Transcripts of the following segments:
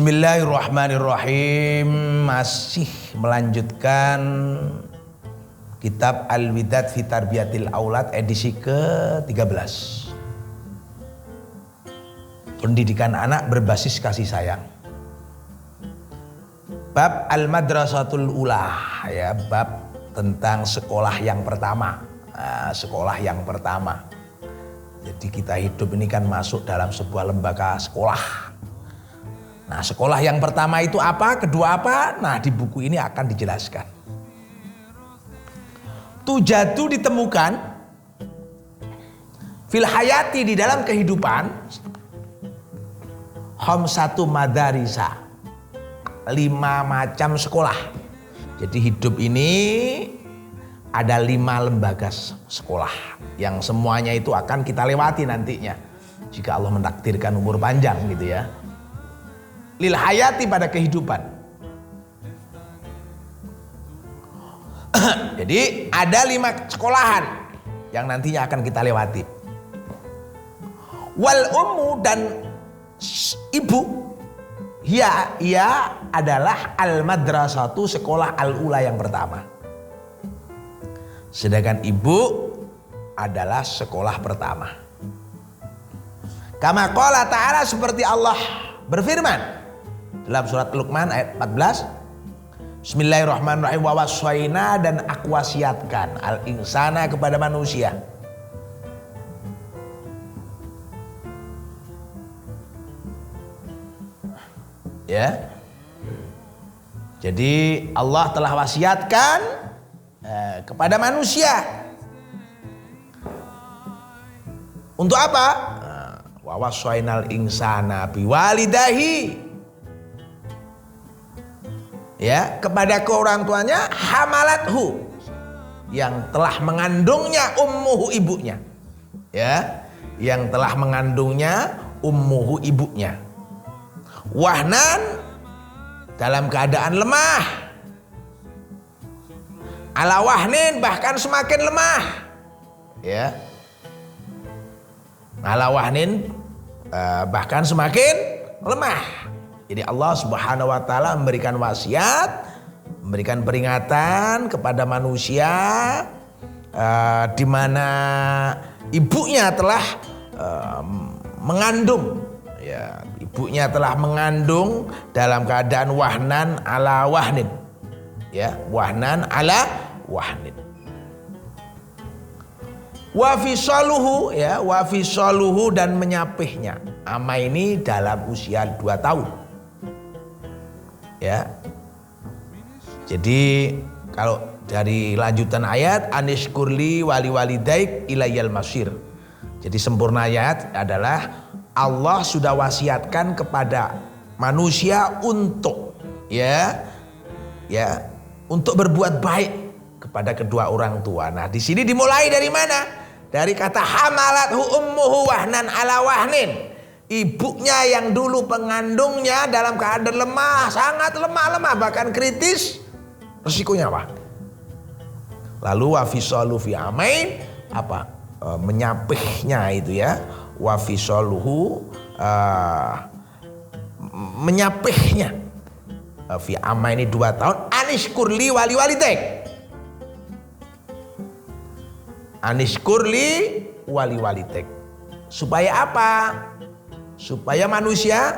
Bismillahirrahmanirrahim. Masih melanjutkan kitab Al-Widad fi Tarbiyatil Aulad edisi ke-13. Pendidikan anak berbasis kasih sayang. Bab Al-Madrasatul Ula, ya, bab tentang sekolah yang pertama. Sekolah yang pertama. Jadi kita hidup ini kan masuk dalam sebuah lembaga sekolah. Nah, sekolah yang pertama itu apa, kedua apa? Nah, di buku ini akan dijelaskan. Tujadu ditemukan fil hayati, di dalam kehidupan, khamsatu madarisa, 5 macam sekolah. Jadi hidup ini ada 5 lembaga sekolah yang semuanya itu akan kita lewati nantinya jika Allah mentakdirkan umur panjang gitu ya. Lil hayati, pada kehidupan. Jadi ada 5 sekolahan yang nantinya akan kita lewati. Wal ummu, dan ibu, ia adalah al madrasatu, sekolah al-ula yang pertama. Sedangkan ibu adalah sekolah pertama. Kama qala ta'ala, seperti Allah berfirman dalam surat Luqman ayat 14. Bismillahirrahmanirrahim. Wa waswaina, dan aku wasiatkan al insana, kepada manusia. Ya. Jadi Allah telah wasiatkan kepada manusia. Untuk apa? Wa waswainal insana biwalidahi, ya, kepada ke orang tuanya, hamalathu, yang telah mengandungnya, ummuhu, ibunya, ya, yang telah mengandungnya, ummuhu, ibunya, wahnan, dalam keadaan lemah, ala wahnin, bahkan semakin lemah, ya, ala wahnin, bahkan semakin lemah. Jadi Allah Subhanahu wa taala memberikan wasiat, memberikan peringatan kepada manusia, di mana ibunya telah mengandung, ya, ibunya telah mengandung dalam keadaan wahnan ala wahnin, ya, wahnan ala wahnin. Wa fisaluhu, ya, wa fisaluhu, dan menyapihnya. Ama ini dalam usia 2 tahun. Ya. Jadi kalau dari lanjutan ayat, anishkurli wali walidaik ilayal masir. Jadi sempurna ayat adalah Allah sudah wasiatkan kepada manusia untuk untuk berbuat baik kepada kedua orang tua. Nah, di sini dimulai dari mana? Dari kata hamalathu ummuhu wahnan ala wahnin. Ibunya yang dulu pengandungnya dalam keadaan lemah, sangat lemah, bahkan kritis, resikonya apa? Lalu wafisalu fi amain, apa? Menyapihnya itu, ya, wafisaluhu, menyapihnya fi amain ini 2 tahun. Anishkurli wali walidaik, anishkurli wali walidaik. Supaya apa? Supaya manusia,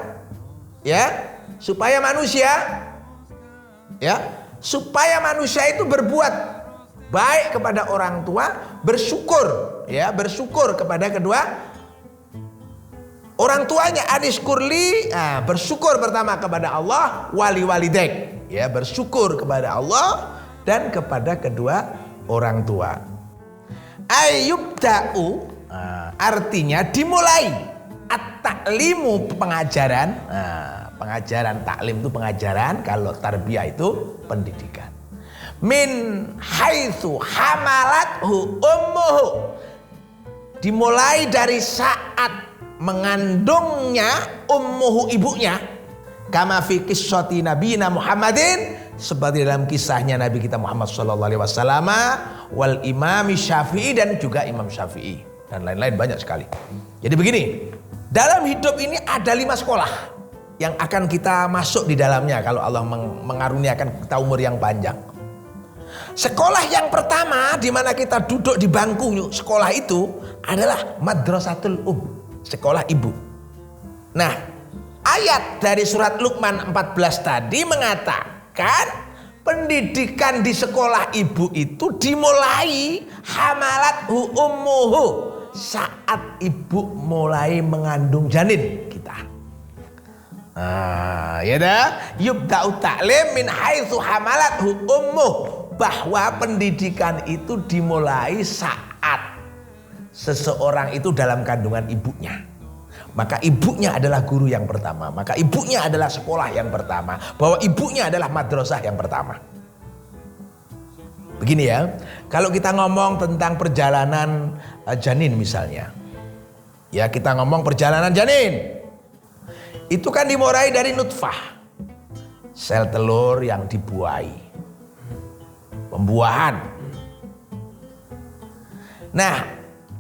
ya, supaya manusia itu berbuat baik kepada orang tua, bersyukur, ya, bersyukur kepada kedua orang tuanya. Anishkurli, bersyukur pertama kepada Allah, wali walidaik, ya, bersyukur kepada Allah dan kepada kedua orang tua. Ayyubda'u, artinya dimulai. At-ta'limu, pengajaran. Pengajaran, taklim itu pengajaran, kalau tarbiyah itu pendidikan. Min haitsu hamalathu ummuhu, dimulai dari saat mengandungnya ummuhu, ibunya. Kama fi qissati nabiyina Muhammadin, seperti dalam kisahnya Nabi kita Muhammad sallallahu alaihi wasallam, wal Imam Syafi'i, dan juga Imam Syafi'i, dan lain-lain banyak sekali. Jadi begini, dalam hidup ini ada 5 sekolah yang akan kita masuk di dalamnya kalau Allah mengaruniakan kita umur yang panjang. Sekolah yang pertama di mana kita duduk di bangku sekolah itu adalah madrasatul sekolah ibu. Nah, ayat dari surat Luqman 14 tadi mengatakan pendidikan di sekolah ibu itu dimulai hamalathu ummuhu, saat ibu mulai mengandung janin kita. Ya dah, yubda'u ta'lim min haitsu hamalathu ummuh, bahwa pendidikan itu dimulai saat seseorang itu dalam kandungan ibunya. Maka ibunya adalah guru yang pertama, maka ibunya adalah sekolah yang pertama, bahwa ibunya adalah madrasah yang pertama. Begini ya, kalau kita ngomong tentang perjalanan janin misalnya, ya kita ngomong perjalanan janin, itu kan dimulai dari nutfah, sel telur yang dibuahi, pembuahan. Nah,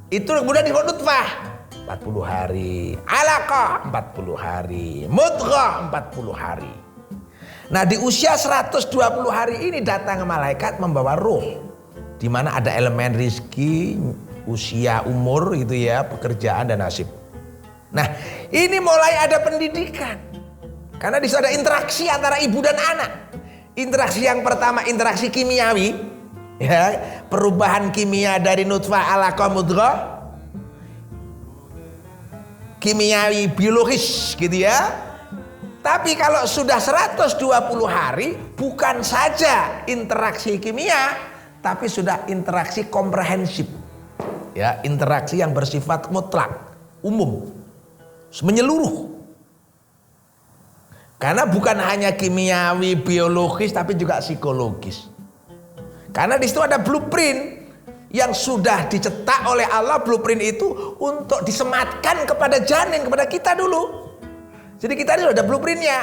itu kemudian disebut nutfah 40 hari, alaqah 40 hari, mudghah 40 hari. Nah, di usia 120 hari ini datang malaikat membawa ruh, di mana ada elemen rizki, usia, umur gitu ya, pekerjaan dan nasib. Nah, ini mulai ada pendidikan. Karena di situ ada interaksi antara ibu dan anak. Interaksi yang pertama interaksi kimiawi, ya, perubahan kimia dari nutfah alaqah mudghah, kimiawi biologis gitu ya. Tapi kalau sudah 120 hari bukan saja interaksi kimia, tapi sudah interaksi komprehensif. Ya, interaksi yang bersifat mutlak, umum, menyeluruh. Karena bukan hanya kimiawi, biologis, tapi juga psikologis. Karena di situ ada blueprint yang sudah dicetak oleh Allah, blueprint itu untuk disematkan kepada janin, kepada kita dulu. Jadi kita ini sudah ada blueprintnya.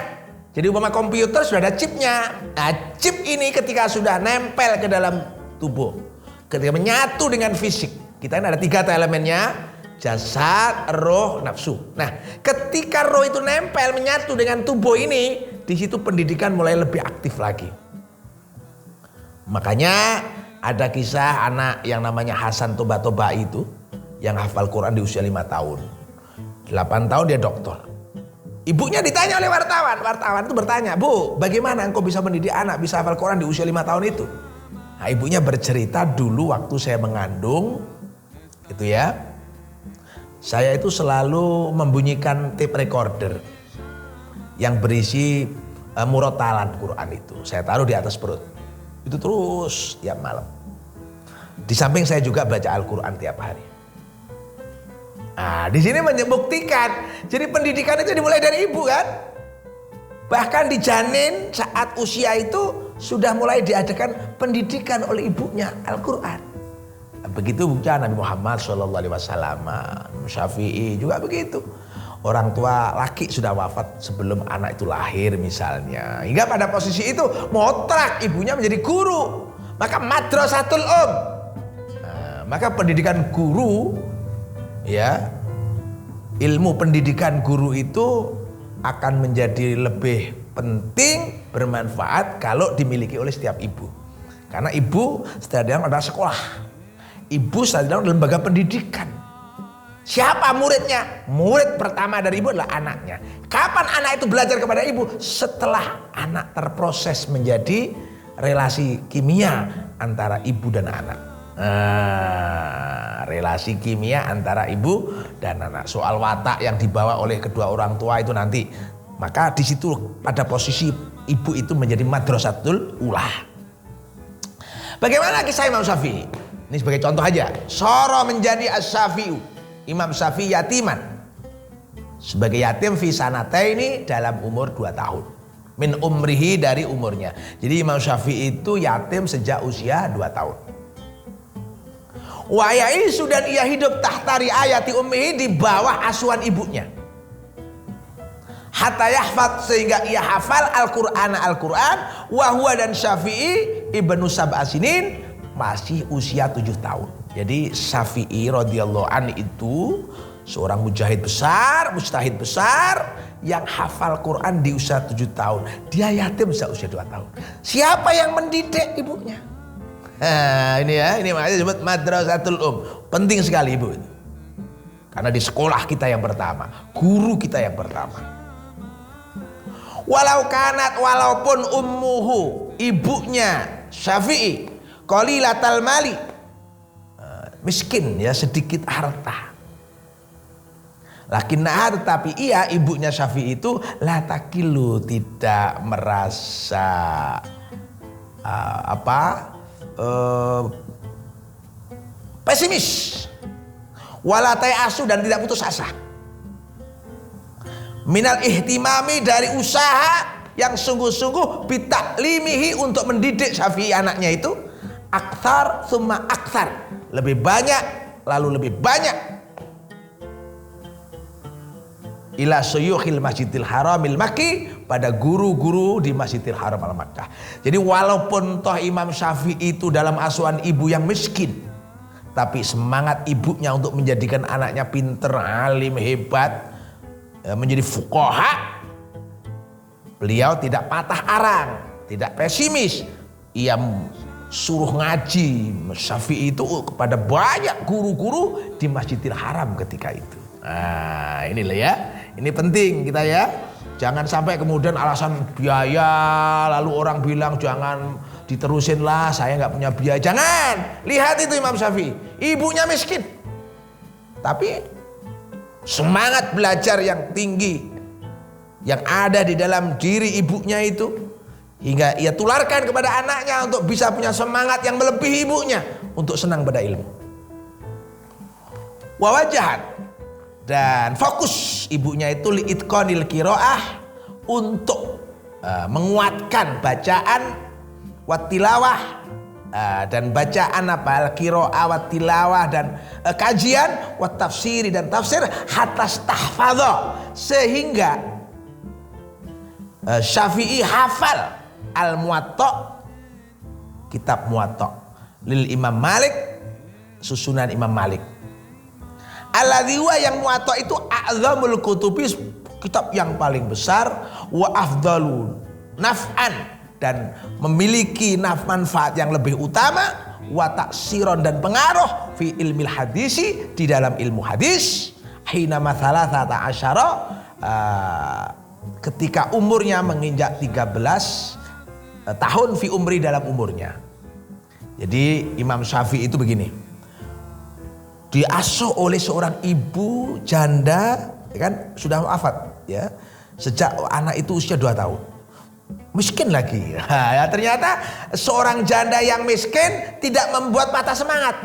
Jadi umpama komputer sudah ada chipnya. Nah, chip ini ketika sudah nempel ke dalam tubuh, ketika menyatu dengan fisik, kita ini ada 3 elemennya: jasad, roh, nafsu. Nah, ketika roh itu nempel menyatu dengan tubuh ini, di situ pendidikan mulai lebih aktif lagi. Makanya ada kisah anak yang namanya Hasan Toba itu yang hafal Quran di usia 5 tahun. 8 tahun dia doktor. Ibunya ditanya oleh wartawan. Wartawan itu bertanya, "Bu, bagaimana engkau bisa mendidik anak bisa hafal Quran di usia 5 tahun itu?" Nah, ibunya bercerita, "Dulu waktu saya mengandung itu ya, saya itu selalu membunyikan tape recorder yang berisi murotalan Quran itu. Saya taruh di atas perut. Itu terus tiap malam. Di samping saya juga baca Al-Quran tiap hari." Nah, di sini membuktikan, jadi pendidikan itu dimulai dari ibu kan? Bahkan di janin saat usia itu sudah mulai diadakan pendidikan oleh ibunya Al-Quran. Begitu juga Nabi Muhammad SAW, Syafi'i juga begitu. Orang tua laki sudah wafat sebelum anak itu lahir misalnya. Hingga pada posisi itu motrak ibunya menjadi guru. Maka madrasatul maka pendidikan guru, ya, ilmu pendidikan guru itu akan menjadi lebih penting, bermanfaat kalau dimiliki oleh setiap ibu. Karena ibu sedang adalah sekolah. Ibu sedang lembaga pendidikan. Siapa muridnya? Murid pertama dari ibu adalah anaknya. Kapan anak itu belajar kepada ibu? Setelah anak terproses menjadi relasi kimia antara ibu dan anak. Relasi kimia antara ibu dan anak. Soal watak yang dibawa oleh kedua orang tua itu nanti. Maka di situ pada posisi ibu itu menjadi madrasatul ulah. Bagaimana kisah Imam Syafi'i? Ini sebagai contoh aja. Soro menjadi as-Syafi'u. Imam Syafi'i yatiman. Sebagai yatim fi sanataini dalam umur 2 tahun. Min umrihi dari umurnya. Jadi Imam Syafi'i itu yatim sejak usia 2 tahun. Wa ya'isu dan ia hidup tahtari ayati ummihi, di bawah asuhan ibunya. Hatta yahfad, sehingga ia hafal Al-Qur'an wa huwa dan Syafi'i ibnu sab'a masih usia 7 tahun. Jadi Syafi'i radhiyallahu anhu itu Seorang mujahid besar, mujtahid besar yang hafal Quran di usia 7 tahun. Dia yatim usia 2 tahun. Siapa yang mendidik ibunya? Nah, ini makanya disebut madrasatul Penting sekali ibu. Karena di sekolah kita yang pertama, guru kita yang pertama. Walaupun ummuhu, ibunya Syafi'i, qalilatal mali, miskin ya, sedikit harta. Lakinnaha, tetapi ia ibunya Syafi'i itu la takilu, tidak merasa pesimis, wala ta'asu, dan tidak putus asa, minal ihtimami, dari usaha yang sungguh-sungguh, bitaklimihi, untuk mendidik Syafi'i anaknya itu, aktsar summa aktsar, lebih banyak lalu lebih banyak, ila suyukhil masjidil haramil Makki, pada guru-guru di Masjidil Haram al-Makkah. Jadi walaupun toh Imam Syafi'i itu dalam asuhan ibu yang miskin, tapi semangat ibunya untuk menjadikan anaknya pinter, alim, hebat, menjadi fuqaha, beliau tidak patah arang, tidak pesimis. Ia suruh ngaji Syafi'i itu kepada banyak guru-guru di Masjidil Haram ketika itu. Nah, inilah ya. Ini penting kita ya. Jangan sampai kemudian alasan biaya lalu orang bilang jangan diterusin lah, saya nggak punya biaya. Jangan. Lihat itu Imam Syafi'i, ibunya miskin, tapi semangat belajar yang tinggi yang ada di dalam diri ibunya itu, hingga ia tularkan kepada anaknya untuk bisa punya semangat yang melebihi ibunya untuk senang pada ilmu. Wawajahan, dan fokus ibunya itu liitqanil qiraah, untuk menguatkan bacaan wattilawah, dan bacaan al-qiraah wattilawah, dan kajian wattafsiri, dan tafsir, hatta stahfadha, sehingga Syafi'i hafal al-Muwatta, kitab Muwatta lil Imam Malik, susunan Imam Malik. Alladzi huwa, yang Muwatta itu a'zamul kutubi, kitab yang paling besar, wa afdalu naf'an, dan memiliki manfaat yang lebih utama, wa taksiron, dan pengaruh fi ilmil hadisi, di dalam ilmu hadis, hina mathalah thata asyara, ketika umurnya menginjak 13 tahun, fi umri, dalam umurnya. Jadi Imam Syafi'i itu begini, diasuh oleh seorang ibu janda, ya kan, sudah wafat ya, sejak anak itu usia 2 tahun, miskin lagi. Nah, ya, ternyata seorang janda yang miskin tidak membuat patah semangat.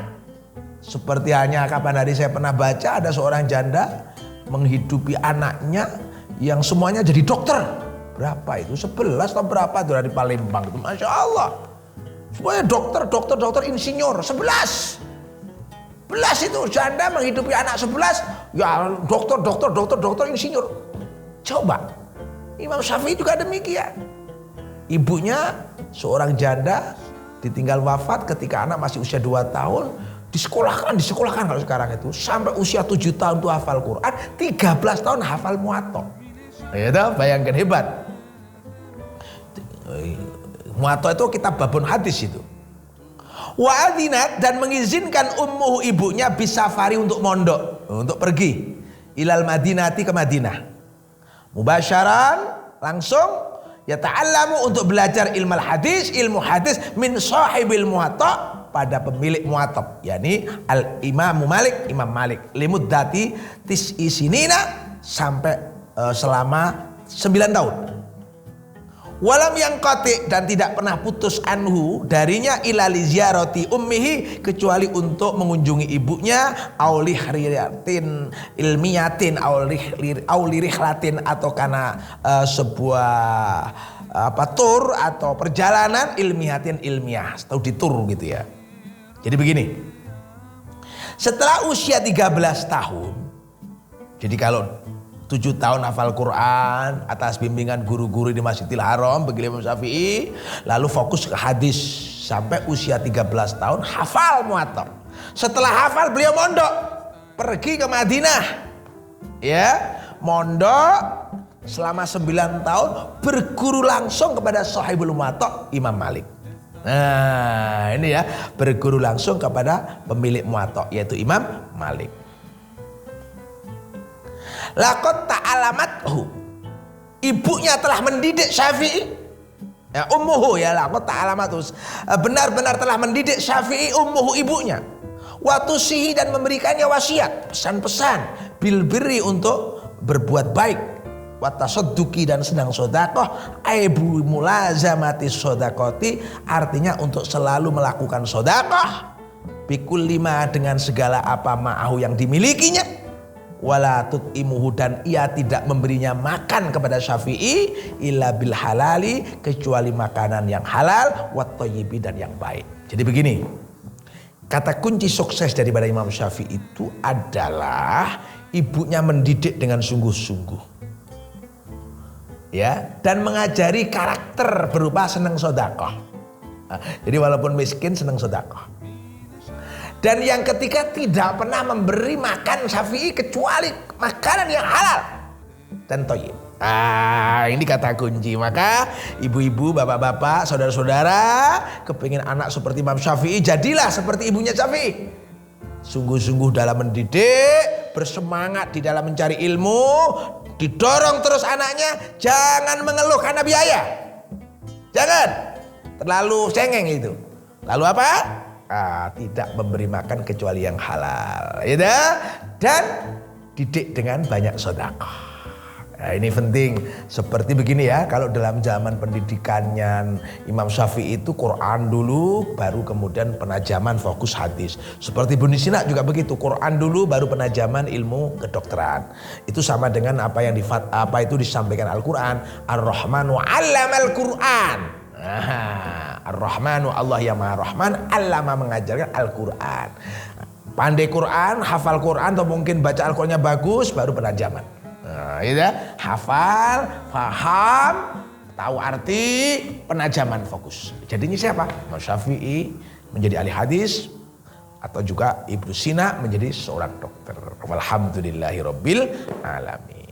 Seperti hanya kapan hari saya pernah baca ada seorang janda menghidupi anaknya yang semuanya jadi dokter. Berapa itu? 11 atau berapa itu dari Palembang itu, Masya Allah. Semuanya dokter, insinyur, 11 itu janda menghidupi anak 11, ya dokter, insinyur. Coba, Imam Syafi'i juga demikian. Ibunya seorang janda ditinggal wafat ketika anak masih usia 2 tahun, disekolahkan kalau sekarang itu, sampai usia 7 tahun itu hafal Quran, 13 tahun hafal Muwatta. Ya, bayangkan, hebat. Muwatta itu kitab babun hadis itu. Wa adzinat, dan mengizinkan ummuhu, ibunya, bisafari, untuk mondok, untuk pergi ilal Madinati, ke Madinah, mubasyaran, langsung, yata'allamu, untuk belajar ilmu hadis, min sahibil Muwatta, pada pemilik Muwatta, yakni al Imam Malik, limuddati tis'i sinina, sampai selama 9 tahun. Walam yang qati, dan tidak pernah putus anhu, darinya, ila li ziyarati ummihi, kecuali untuk mengunjungi ibunya, aulih riyatin ilmiyatin, aulih rihlatin, atau karena sebuah tur atau perjalanan ilmiyatin, ilmiah, atau di tur gitu ya. Jadi begini, setelah usia 13 tahun, jadi kalau 7 tahun hafal Quran atas bimbingan guru-guru di Masjidil Haram bagi Imam Syafi'i, lalu fokus ke hadis sampai usia 13 tahun hafal Muwatta. Setelah hafal beliau mondok, pergi ke Madinah Ya, mondok selama 9 tahun berguru langsung kepada Shahibul Muwatta Imam Malik. Nah, ini ya, berguru langsung kepada pemilik Muwatta yaitu Imam Malik. Laqad ta'alamathu, ibunya telah mendidik Syafi'i. Ya, ummuhu ya, laqad ta'alamathu, benar-benar telah mendidik Syafi'i ummuhu, ibunya. Watusihi, dan memberikannya wasiat, pesan-pesan bil birri, untuk berbuat baik, watasadduqi, dan sedang sedekah, aibu mulazamati sedekati, artinya untuk selalu melakukan sedekah, bikul lima, dengan segala apa ma'ahu yang dimilikinya, wala tut'imuhu, dan ia tidak memberinya makan kepada Syafi'i illa bil halali, kecuali makanan yang halal, wat thayyibi, dan yang baik. Jadi begini, kata kunci sukses daripada Imam Syafi'i itu adalah ibunya mendidik dengan sungguh-sungguh, ya, dan mengajari karakter berupa senang sedekah. Jadi walaupun miskin senang sedekah. Dan yang ketiga, tidak pernah memberi makan Syafi'i kecuali makanan yang halal dan thayyib. Ini kata kunci. Maka ibu-ibu, bapak-bapak, saudara-saudara, kepingin anak seperti Imam Syafi'i, jadilah seperti ibunya Syafi'i. Sungguh-sungguh dalam mendidik, bersemangat di dalam mencari ilmu, didorong terus anaknya, jangan mengeluh karena biaya. Jangan terlalu cengeng itu. Lalu apa? Tidak memberi makan kecuali yang halal, ya, dan didik dengan banyak sedekah. Nah, ini penting. Seperti begini ya, kalau dalam zaman pendidikannya Imam Syafi'i itu Quran dulu, baru kemudian penajaman fokus hadis. Seperti Ibnu Sina juga begitu, Quran dulu, baru penajaman ilmu kedokteran. Itu sama dengan apa yang itu disampaikan Al-Quran. Ar-Rahmanu 'allamal Quran. Ar-Rahmanu, Allah yang Maha Rahman, 'allama, mengajarkan Al-Quran. Pandai Quran, hafal Quran, atau mungkin baca Al-Qurannya bagus, baru penajaman. Ya, hafal, paham, tahu arti, penajaman fokus. Jadinya siapa? Imam Syafi'i menjadi ahli hadis, atau juga Ibnu Sina menjadi seorang dokter. Walhamdulillahirabbil alamin.